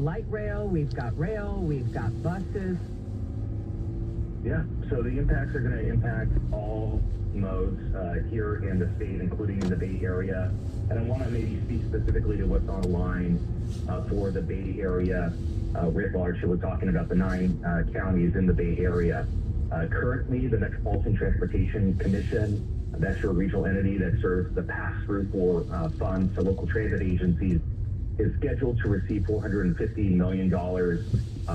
light rail, we've got buses. Yeah, so the impacts are going to impact all modes here in the state, including in the Bay Area. And I want to maybe speak specifically to what's on the line for the Bay Area writ large. So we're talking about the 9 counties in the Bay Area. Currently, the Metropolitan Transportation Commission, that's your regional entity that serves the pass-through for funds to local transit agencies, is scheduled to receive $450 million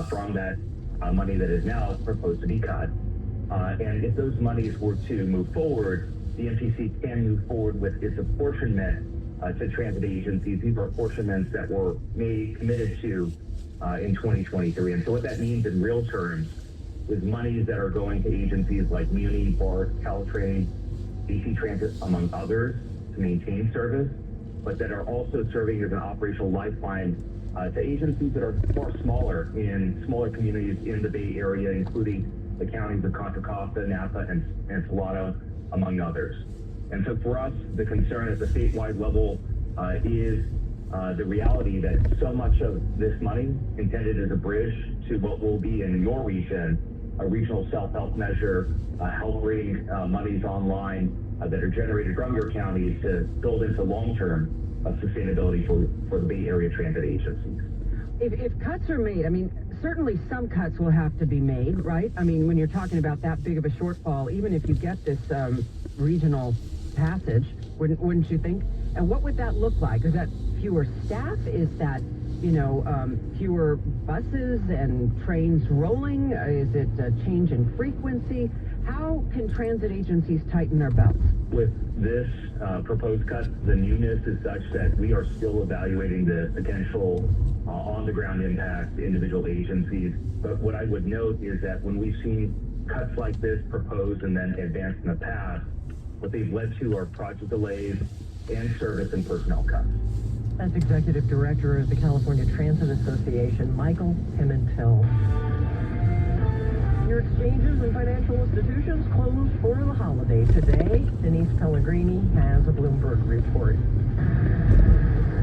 from that money that is now proposed to be cut. And if those monies were to move forward, the MTC can move forward with its apportionment to transit agencies. These are apportionments that were committed to in 2023. And so what that means in real terms is monies that are going to agencies like Muni, BART, Caltrain, DC Transit, among others, to maintain service, but that are also serving as an operational lifeline to agencies that are far smaller in smaller communities in the Bay Area, including the counties of Contra Costa, Napa, and Salado, among others. And so for us, the concern at the statewide level is the reality that so much of this money intended as a bridge to what will be in your region, a regional self-help measure, help bring monies online that are generated from your counties to build into long-term sustainability for the Bay Area transit agencies. If cuts are made, I mean, certainly some cuts will have to be made, right? I mean, when you're talking about that big of a shortfall, even if you get this regional passage, wouldn't you think? And what would that look like? Is that fewer staff? Is that, fewer buses and trains rolling? Is it a change in frequency? How can transit agencies tighten their belts? With this proposed cut, the newness is such that we are still evaluating the potential on-the-ground impact to individual agencies. But what I would note is that when we've seen cuts like this proposed and then advanced in the past, what they've led to are project delays and service and personnel cuts. That's Executive Director of the California Transit Association, Michael Pimentel. Your exchanges and financial institutions closed for the holiday today. Denise Pellegrini has a Bloomberg report.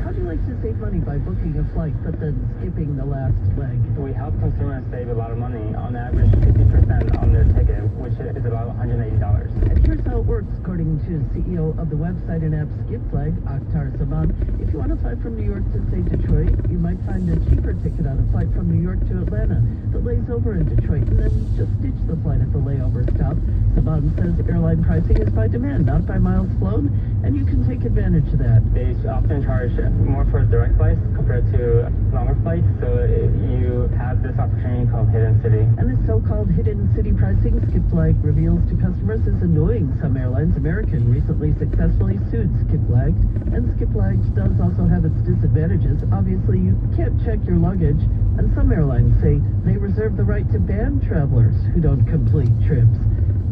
How'd you like to save money by booking a flight but then skipping the last leg? We help consumers save a lot of money, on average 50% on their ticket, which is about $180. And here's how it works, according to CEO of the website and app Skipflag, Akhtar Saban. If you want to fly from New York to, say, Detroit, you might find a cheaper ticket on a flight from New York to Atlanta that lays over in Detroit, and then just ditch the flight at the layover stop. Saban says airline pricing is by demand, not by miles flown, and you can take advantage of that. They often charge more for direct flights compared to longer flights, so you have this opportunity called Hidden City. And this so-called Hidden City pricing, Skipflag reveals to customers, is annoying some airlines. American recently successfully sued Skipflag, and Skipflag does also have its disadvantages. Obviously, you can't check your luggage, and some airlines say they reserve the right to ban travelers who don't complete trips.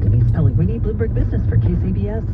Denise Pellegrini, Bloomberg Business for KCBS.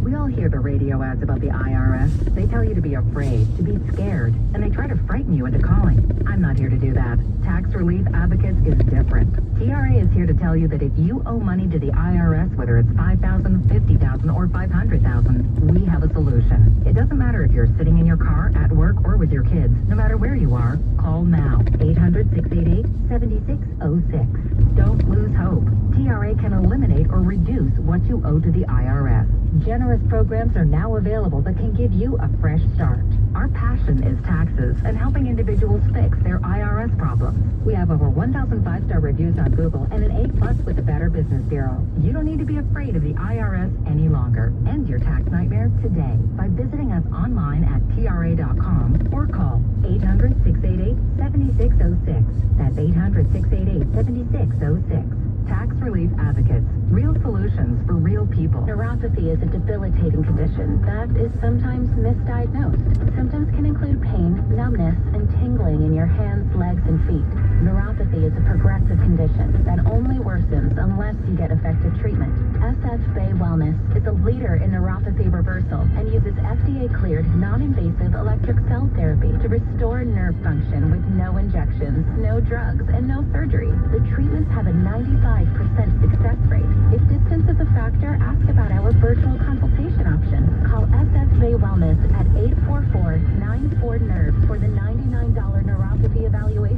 We all hear the radio ads about the IRS. They tell you to be afraid, to be scared, and they try to frighten you into calling. I'm not here to do that. Tax Relief Advocates is different. TRA is here to tell you that if you owe money to the IRS, whether it's $5,000, $50,000, or $500,000, we have a solution. It doesn't matter if you're sitting in your car, at work, or with your kids. No matter where you are, call now. 800-688-7606. Don't lose hope. TRA can eliminate or reduce what you owe to the IRS. Generous programs are now available that can give you a fresh start. Our passion is taxes and helping individuals fix their IRS problems. We have over 1,000 5-star reviews on Google and an A+ with the Better Business Bureau. You don't need to be afraid of the IRS any longer. End your tax nightmare today by visiting us online at TRA.com or call 800-688-7606. That's 800-688-7606. Tax Relief Advocates. Real solutions for real people. Neuropathy is a debilitating condition that is sometimes misdiagnosed. Symptoms can include pain, numbness, and tingling in your hands, legs, and feet. Neuropathy is a progressive condition that only worsens unless you get effective treatment. SF Bay Wellness is a leader in neuropathy reversal and uses FDA-cleared, non-invasive electric cell therapy to restore nerve function with no injections, no drugs, and no surgery. The treatments have a 95% success rate. If distance is a factor, ask about our virtual consultation option. Call SF Bay Wellness at 844-94-NERVE for the $99 neuropathy evaluation.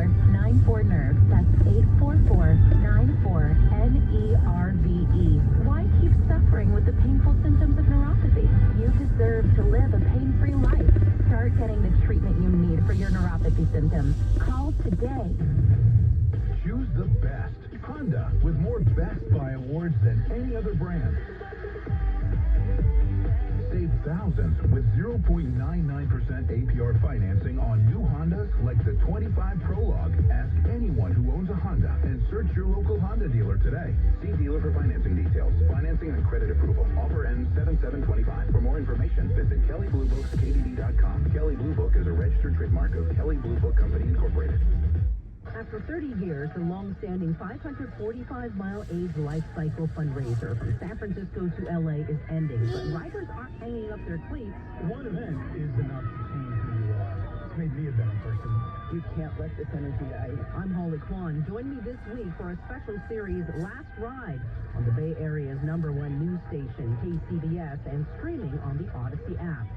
844-94-NERVE. That's 844-94-NERVE. Why keep suffering with the painful symptoms of neuropathy? You deserve to live a pain-free life. Start getting the treatment you need for your neuropathy symptoms. Call today. Choose the best. Honda, with more Best Buy awards than any other brand. Save thousands with 0.99% APR financing on new Hondas like the 25 Prologue. Ask anyone who owns a Honda and search your local Honda dealer today. See dealer for financing details. Financing and credit approval. Offer ends 7/7/25. For more information, visit KellyBlueBooksKBD.com. Kelly Blue Book is a registered trademark of Kelly Blue Book Company Incorporated. After 30 years, the long-standing 545-mile AIDS life cycle fundraiser from San Francisco to L.A. is ending, but riders aren't hanging up their cleats. One event is enough to change who you are. It's made me a better person. You can't let this energy die. I'm Holly Kwan. Join me this week for a special series, Last Ride, on the Bay Area's #1 news station, KCBS, and streaming on the Odyssey app.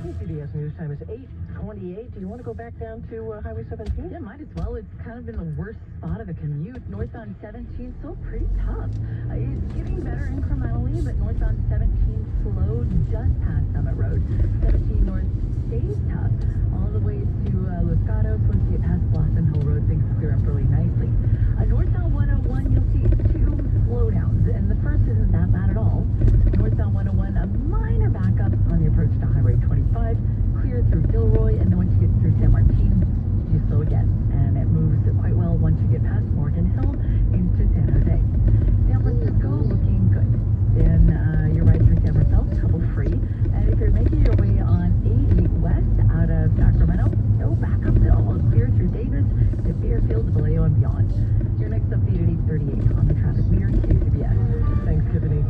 KCBS News Time is 8:28. Do you want to go back down to Highway 17? Yeah, might as well. It's kind of been the worst spot of the commute. Northbound 17 still pretty tough. It's getting better incrementally, but northbound 17 slowed just past Summit Road. 17 north stays tough all the way to Los Gatos. Once you get past Blossom Hill Road, things clear up really nicely. Northbound 101, you'll see 2 slowdowns, and the first isn't that bad at all. Northbound 101, a minor backup on the approach to Highway 25, clear through Gilroy, and then once you get through San Martin, you slow again, and it moves quite well once you get past Morgan Hill into San Jose. San Francisco looking good. Then your ride through San Marcel, trouble free, and if you're making your way on 80 west out of Sacramento, no backups at all. Clear through Davis to Fairfield, Vallejo, and beyond. Your next update at 8:38 on the traffic meter, KCBS. Thanks, Tiffany.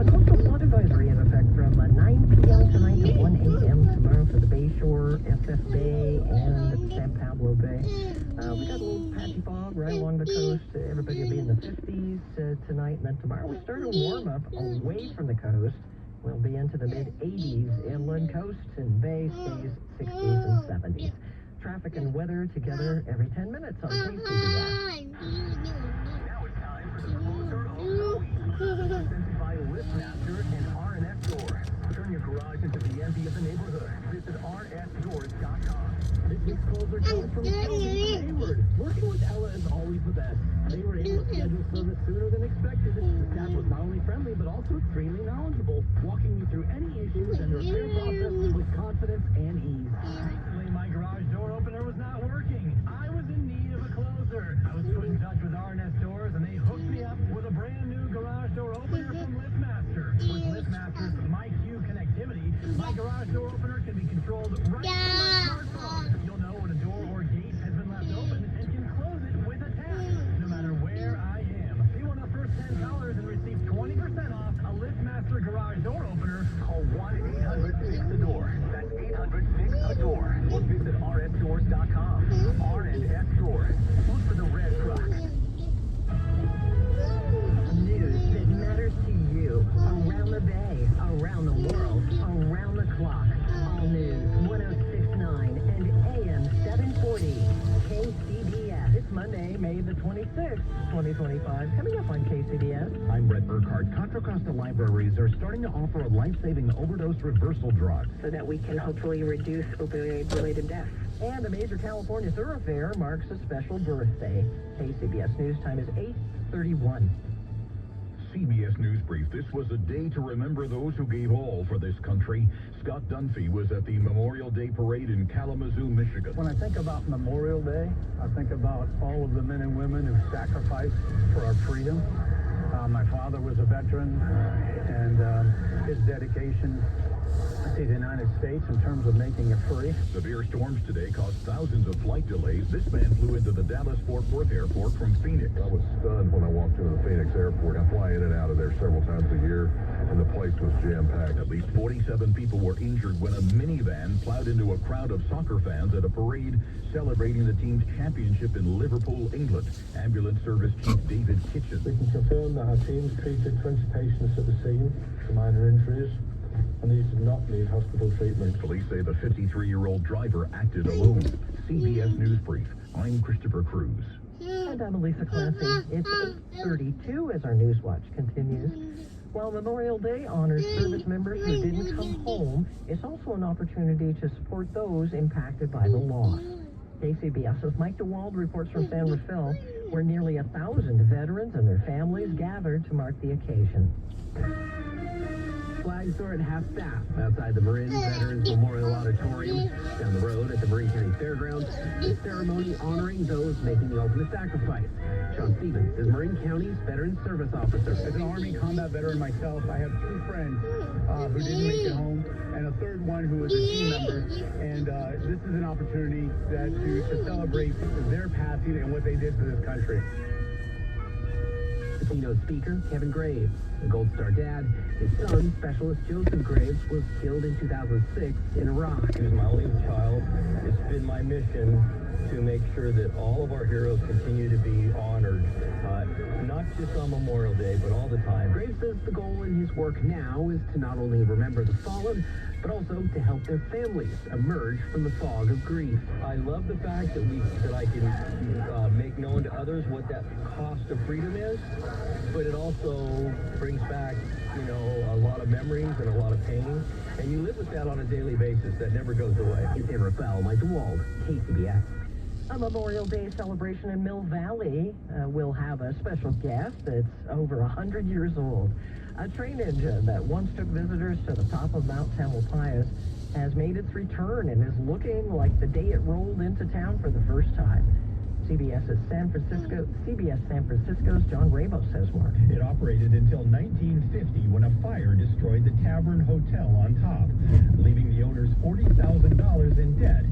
Coastal flood advisory in effect from 9 p.m. tonight to 1 a.m. tomorrow for the Bayshore, SF Bay, and San Pablo Bay. We got a little patchy fog right along the coast. Everybody will be in the 50s tonight, and then tomorrow we start a warm-up away from the coast. We'll be into the mid-80s. Inland coast and Bay stays 60s and 70s. Traffic and weather together every 10 minutes on KCBS. Now it's time for the closer of the week. Presented by LiftMaster and R&S Doors. Turn your garage into the envy of the neighborhood. Visit rsdoors.com. This week's closer comes from Kelly Hayward. Working with Ella is always the best. They were able to schedule service sooner than expected. The staff was not only friendly, but also extremely knowledgeable, walking you through any issues and the repair process with confidence and ease. Recently, my garage door opener was not working. I was in need of a closer. I was put in touch with R&S Doors, and they hooked me up with a brand new garage door opener from LiftMaster. With LiftMaster's MyQ connectivity, my garage door opener can be controlled right from my smartphone. You'll know when a door or gate has been left open and can close it with a tap, no matter where I am. Be one of the first 10 callers and receive 20% off a LiftMaster garage door opener. Call 1-800-FIX-A-DOOR. That's 800-FIX-A-DOOR. Or visit rsdoors.com. R&S Doors. Look for the red truck. News that matters to you around the Bay, around the world, around the clock. All news 106.9 and AM 740 KCBS. It's Monday, May the 26th, 2025. Coming up on KCBS. I'm Brett Burkhardt. Contra Costa Libraries are starting to offer a life-saving overdose reversal drug. So that we can hopefully reduce opioid-related deaths. And a major California thoroughfare marks a special birthday. KCBS News Time is 8:31. CBS News Brief. This was a day to remember those who gave all for this country. Scott Dunphy was at the Memorial Day Parade in Kalamazoo, Michigan. When I think about Memorial Day, I think about all of the men and women who sacrificed for our freedom. My father was a veteran, and his dedication to the United States in terms of making it free. Severe storms today caused thousands of flight delays. This man flew into the Dallas-Fort Worth airport from Phoenix. I was stunned when I walked into the Phoenix airport. I fly in and out of there several times a year, and the place was jam-packed. At least 47 people were injured when a minivan plowed into a crowd of soccer fans at a parade celebrating the team's championship in Liverpool, England. Ambulance Service Chief David Kitchen. We can confirm that our teams treated 20 patients at the scene for minor injuries. and he did not need hospital treatment. Police say the 53-year-old driver acted alone. CBS News Brief. I'm Christopher Cruz. And I'm Elisa Clancy. It's 8:32 as our News Watch continues. While Memorial Day honors service members who didn't come home, it's also an opportunity to support those impacted by the loss. KCBS's Mike DeWald reports from San Rafael, where nearly 1,000 veterans and their families gathered to mark the occasion. Flags are at half-staff outside the Marin Veterans Memorial Auditorium. Down the road at the Marin County Fairgrounds, a ceremony honoring those making the ultimate sacrifice. Sean Stevens is Marin County's Veteran Service Officer. As an Army combat veteran myself, I have 2 friends who didn't make it home, and a third one who was a team member. And this is an opportunity to celebrate their passing and what they did for this country. The keynote speaker, Kevin Graves, a Gold Star dad. His son, Specialist Joseph Graves, was killed in 2006 in Iraq. He was my only child. It's been my mission to make sure that all of our heroes continue to be honored, not just on Memorial Day, but all the time. Graves says the goal in his work now is to not only remember the fallen, but also to help their families emerge from the fog of grief. I love the fact that I can make known to others what that cost of freedom is, but it also brings back, a lot of memories and a lot of pain, and you live with that on a daily basis. That never goes away. In San Rafael, Mike DeWald, KCBS. A Memorial Day celebration in Mill Valley will have a special guest that's over 100 years old. A train engine that once took visitors to the top of Mount Tamalpais has made its return and is looking like the day it rolled into town for the first time. CBS San Francisco's John Ramos says more. It operated until 1950 when a fire destroyed the Tavern Hotel on top, leaving the owners $40,000 in debt.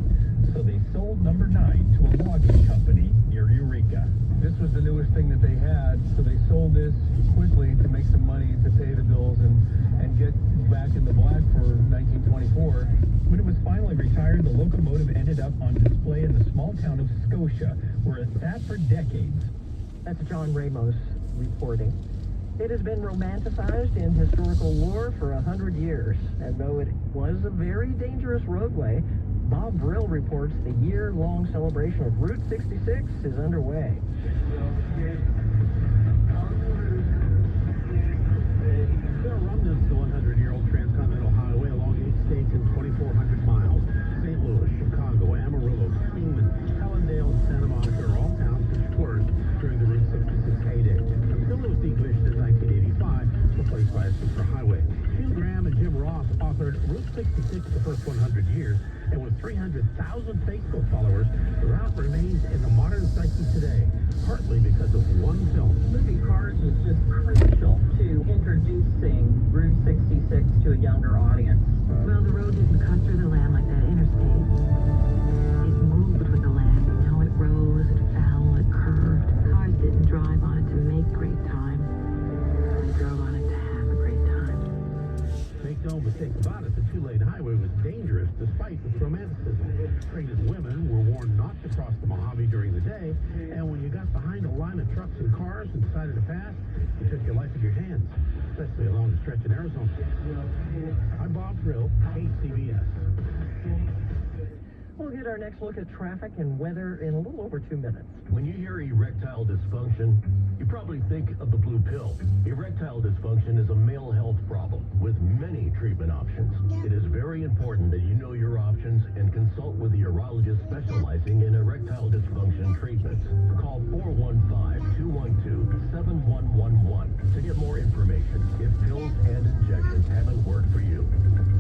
So they sold number 9 to a logging company near Eureka. This was the newest thing that they had, so they sold this quickly to make some money to pay the bills and get back in the black for 1924. When it was finally retired, the locomotive ended up on display in the small town of Scotia, where it sat for decades. That's John Ramos reporting. It has been romanticized in historical lore for 100 years, and though it was a very dangerous roadway, Bob Brill reports the year-long celebration of Route 66 is underway. There are remnants of the 100-year-old transcontinental highway along 8 states and 2,400 miles. St. Louis, Chicago, Amarillo, Kingman, Allendale, and Santa Monica are all towns which flourished during the Route 66 heyday. Until it was decommissioned in 1985, replaced by a superhighway. Jim Graham and Jim Ross authored Route 66 the first 100 years, and with 300,000 Facebook followers, the route remains in the modern psyche today, partly because of one film. Moving cars was just crucial to introducing Route 66 to a younger audience. Well, the road didn't cut through the land like that interstate. It moved with the land. It rose, it fell, it curved. Cars didn't drive on it to make great time. They drove on it to have a great time. Make no mistake about it, the 2-lane highway was dangerous despite its romanticism. Pregnant women were warned not to cross the Mojave during the day, and when you got behind a line of trucks and cars and decided to pass, you took your life in your hands, especially along the stretch in Arizona. I'm Bob Brill, KCBS. We'll get our next look at traffic and weather in a little over 2 minutes. When you hear erectile dysfunction, you probably think of the blue pill. Erectile dysfunction is a male health problem with many treatment options. It is very important that you know your options and consult with a urologist specializing in erectile dysfunction treatments. Call 415-212-7111 to get more information if pills and injections haven't worked for you.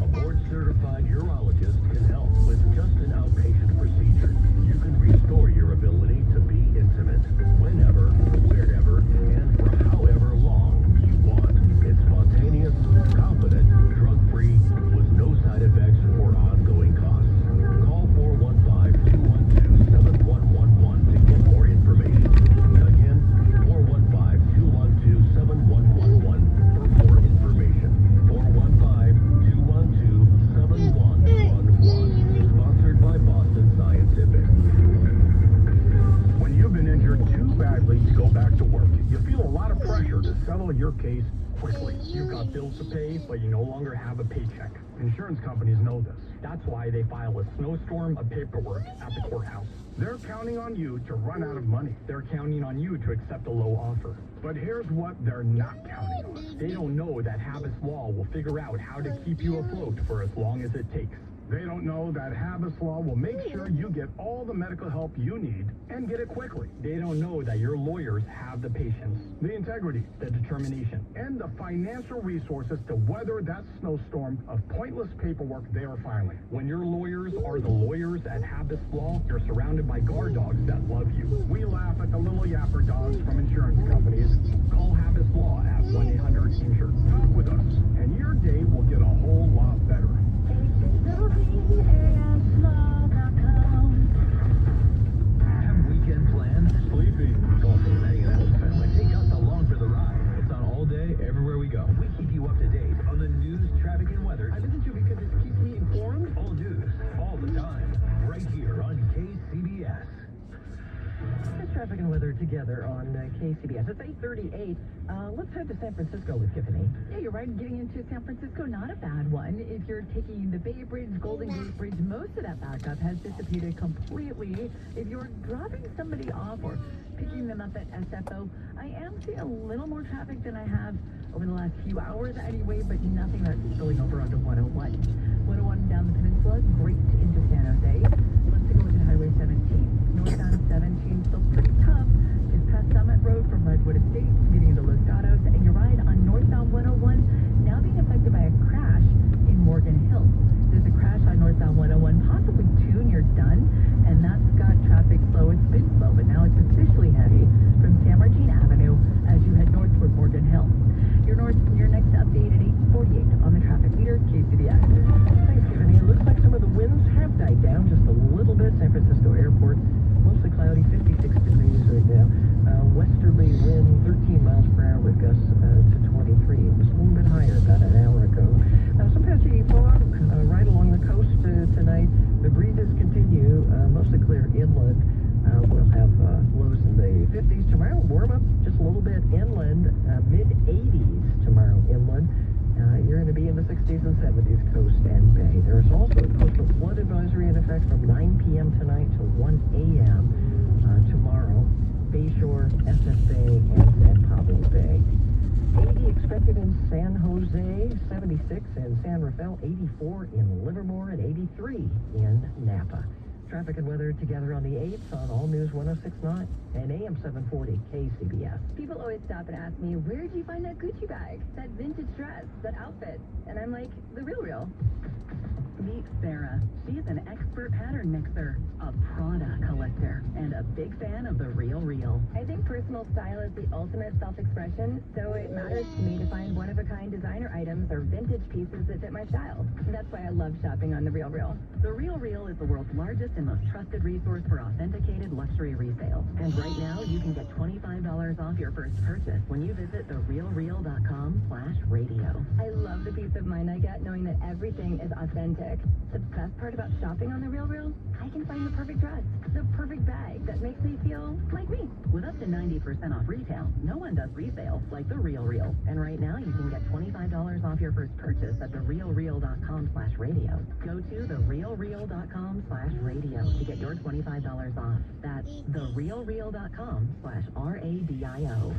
A board-certified urologist can help with just an outpatient procedure. You can restore your ability to be intimate whenever, wherever, and for however long you want. It's spontaneous, confident, drug-free, with no side effects or ongoing costs. Call 415-212-7111 to get more information. Again, 415-212-7111 for more information. longer have a paycheck. Insurance companies know this. That's why they file a snowstorm of paperwork at the courthouse. They're counting on you to run out of money. They're counting on you to accept a low offer. But here's what they're not counting on. They don't know that Habas Law will figure out how to keep you afloat for as long as it takes. They don't know that Habas Law will make sure you get all the medical help you need and get it quickly. They don't know that your lawyers have the patience, the integrity, the determination, and the financial resources to weather that snowstorm of pointless paperwork they are filing. When your lawyers are the lawyers at Habas Law, you're surrounded by guard dogs that love you. We laugh at the little yapper dogs from insurance companies. Call Habas Law at 1-800-INSURED. Talk with us, and your day will get a whole lot better. Have weekend plans? Sleepy. Golfing, hanging out with family. Take us along for the ride. It's on all day, everywhere we go. We keep you up to date on the news, traffic, and weather. I listen to because it keeps me informed. All news, all the time. Right here on KCBS. It's traffic and weather together on KCBS. It's 8:38. Let's head to San Francisco with Tiffany. Yeah, you're right. Getting into San Francisco, not a bad one. If you're taking the Bay Bridge, Golden Gate Bridge, most of that backup has dissipated completely. If you're dropping somebody off or picking them up at SFO, I am seeing a little more traffic than I have over the last few hours anyway, but nothing that's spilling over onto 101. 101 down the peninsula, great into San Jose. Let's take a look at Highway 17. Northbound 17, still pretty tough. Just past Summit Road from Redwood Estates, getting to Los Gatos, and your ride on northbound 101 now being affected by a crash in Morgan Hill. There's a crash on northbound 101, possibly 2 near Dunn, and that's got traffic slow. It's been slow, but now it's officially heavy from San Martin Avenue as you head north toward Morgan Hill. Your next update at 8:48 on the traffic meter, KCBS. Thanks, Tiffany. It looks like some of the winds have died down just a little bit. San Francisco Airport, mostly cloudy, 56 degrees right now. Westerly wind, 13 miles per hour with gusts to 23. It was a little bit higher about an hour ago. Some patchy fog right along the coast tonight. The breezes continue, mostly clear inland. We'll have lows in the 50s tomorrow. Warm up just a little bit inland, mid-80s tomorrow inland. You're going to be in the 60s and 70s, coast and bay. There's also a coastal flood advisory in effect from 9 p.m. tonight to 1 a.m. Tomorrow. Bayshore, SF Bay, and San Pablo Bay. 80 expected in San Jose, 76 in San Rafael, 84 in Livermore, and 83 in Napa. Traffic and weather together on the 8th on All News 106.9 and AM 740 KCBS. People always stop and ask me, where did you find that Gucci bag, that vintage dress, that outfit? And I'm like, The Real. Meet Sarah. She's an expert pattern mixer, a Prada collector, and a big fan of The Real. I think personal style is the ultimate self-expression, so it matters to me to find one-of-a-kind designer items or vintage pieces that fit my style. That's why I love shopping on The Real. The Real is the world's largest and most trusted resource for authenticated luxury resale. And right now, you can get $25 off your first purchase when you visit therealreal.com/radio. I love the peace of mind I get knowing that everything is authentic. The best part about shopping on The Real, I can find the perfect dress, the perfect bag that makes me feel like me. With up to 90% off retail, no one does resale like The Real. And right now, you can get $25 off your first purchase at therealreal.com/radio. Go to therealreal.com/radio to get your $25 off. That's therealreal.com/RADIO.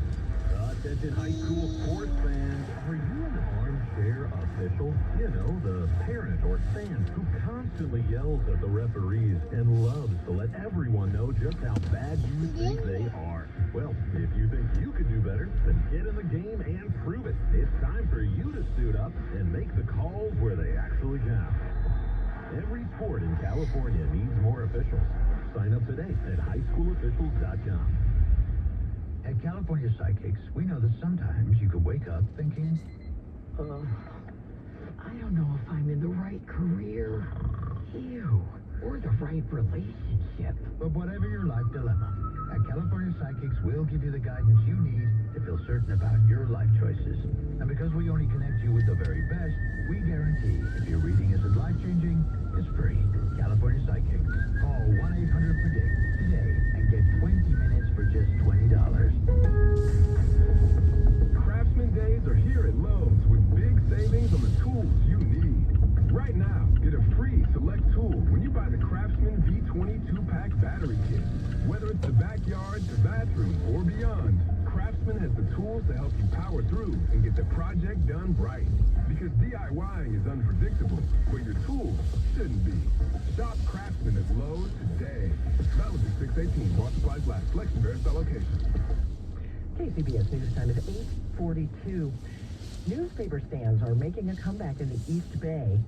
Attention high school sports fans. Are you an armchair official? You know, the parent or fan who constantly yells at the referees and loves to let everyone know just how bad you think they are. Well, if you think you could do better, then get in the game and prove it. It's time for you to suit up and make the calls where they actually count. Every sport in California needs more officials. Sign up today at highschoolofficials.com. At California Psychics, we know that sometimes you could wake up thinking, I don't know if I'm in the right career, or the right relationship. But whatever your life dilemma, at California Psychics, we'll give you the guidance you need to feel certain about your life choices. And because we only connect you with the very best, we guarantee if your reading isn't life-changing, it's free. California Psychics. Call 1-800-PREDICT today and get 20 minutes for just $20. Craftsman Days are here at Lowe's with big savings on the tools, by the Craftsman V22 pack battery kit. Whether it's the backyard, the bathroom, or beyond, Craftsman has the tools to help you power through and get the project done right. Because DIYing is unpredictable, but your tools shouldn't be. Shop Craftsman at Lowe's today. Valid through 6/18. While supplies last. Selection varies by location. KCBS News Time is 8:42. Newspaper stands are making a comeback in the East Bay.